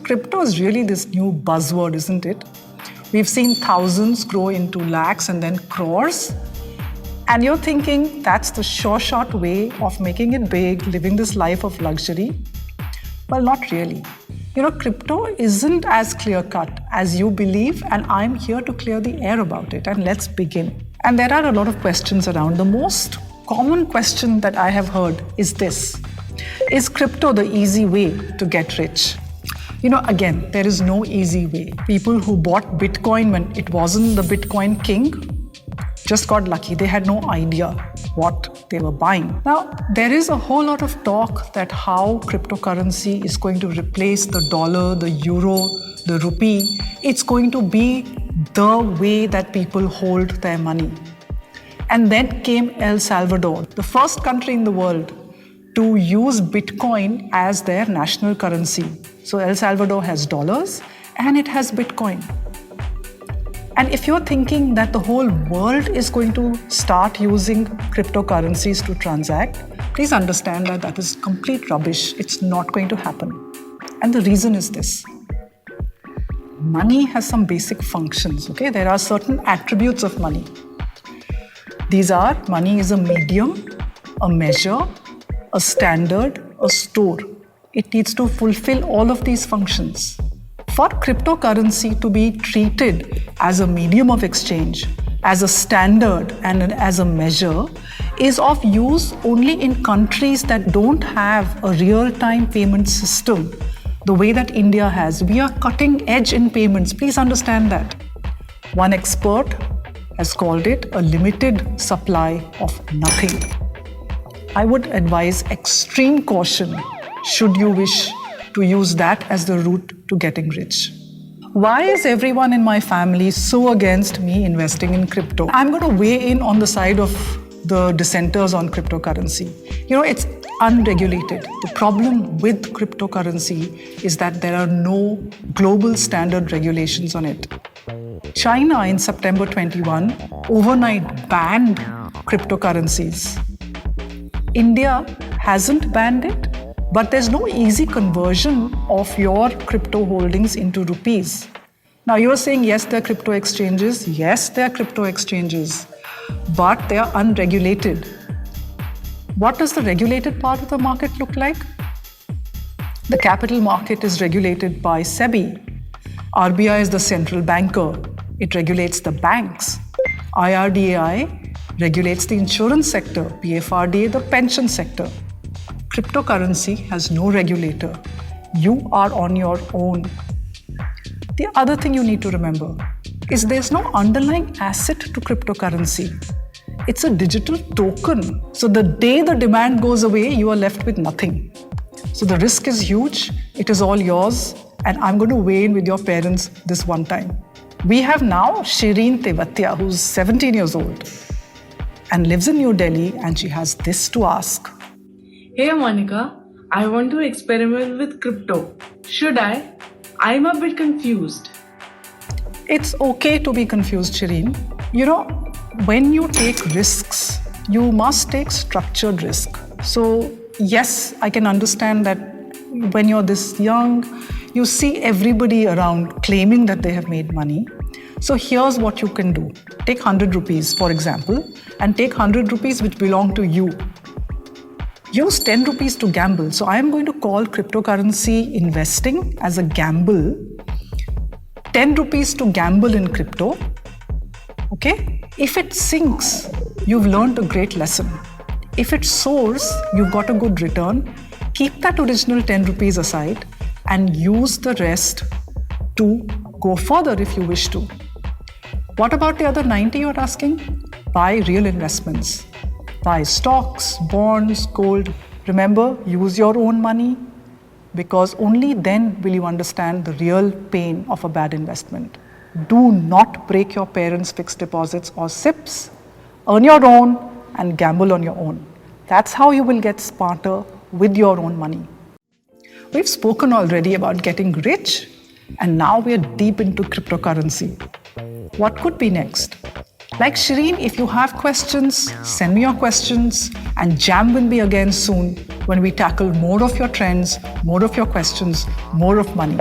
crypto is really this new buzzword, isn't it? We've seen thousands grow into lakhs and then crores. And you're thinking that's the sure shot way of making it big, living this life of luxury? Well, not really. Crypto isn't as clear-cut as you believe, and I'm here to clear the air about it. And let's begin. And there are a lot of questions around. The most common question that I have heard is this: is crypto the easy way to get rich? Again, there is no easy way. People who bought Bitcoin when it wasn't the Bitcoin king just got lucky. They had no idea what they were buying. Now, there is a whole lot of talk that how cryptocurrency is going to replace the dollar, the euro, the rupee. It's going to be the way that people hold their money. And then came El Salvador, the first country in the world to use Bitcoin as their national currency. So El Salvador has dollars and it has Bitcoin. And if you're thinking that the whole world is going to start using cryptocurrencies to transact, please understand that that is complete rubbish. It's not going to happen. And the reason is this. Money has some basic functions, okay? There are certain attributes of money. These are: money is a medium, a measure, a standard, a store. It needs to fulfill all of these functions. For cryptocurrency to be treated as a medium of exchange, as a standard and as a measure, is of use only in countries that don't have a real-time payment system the way that India has. We are cutting edge in payments. Please understand that. One expert has called it a limited supply of nothing. I would advise extreme caution should you wish to use that as the route to getting rich. Why is everyone in my family so against me investing in crypto? I'm going to weigh in on the side of the dissenters on cryptocurrency. It's unregulated. The problem with cryptocurrency is that there are no global standard regulations on it. China in September 21 overnight banned cryptocurrencies. India hasn't banned it, but there's no easy conversion of your crypto holdings into rupees. Now you're saying, yes, there are crypto exchanges. Yes, there are crypto exchanges, but they are unregulated. What does the regulated part of the market look like? The capital market is regulated by SEBI. RBI is the central banker. It regulates the banks. IRDAI regulates the insurance sector. PFRDA, the pension sector. Cryptocurrency has no regulator. You are on your own. The other thing you need to remember is there's no underlying asset to cryptocurrency. It's a digital token. So the day the demand goes away, you are left with nothing. So the risk is huge. It is all yours. And I'm going to weigh in with your parents this one time. We have now Shireen Tewatia, who's 17 years old and lives in New Delhi, and she has this to ask. Hey Monica, I want to experiment with crypto. Should I? I'm a bit confused. It's okay to be confused, Shireen. When you take risks, you must take structured risk. So yes, I can understand that when you're this young, you see everybody around claiming that they have made money. So here's what you can do. Take 100 rupees, for example, and take 100 rupees which belong to you. Use 10 rupees to gamble. So I am going to call cryptocurrency investing as a gamble. 10 rupees to gamble in crypto. Okay? If it sinks, you've learned a great lesson. If it soars, you've got a good return. Keep that original 10 rupees aside and use the rest to go further if you wish to. What about the other 90 you're asking? Buy real investments. Buy stocks, bonds, gold. Remember, use your own money, because only then will you understand the real pain of a bad investment. Do not break your parents' fixed deposits or SIPs. Earn your own and gamble on your own. That's how you will get smarter with your own money. We've spoken already about getting rich, and now we're deep into cryptocurrency. What could be next? Like Shireen, if you have questions, send me your questions and jam with me again soon when we tackle more of your trends, more of your questions, more of money.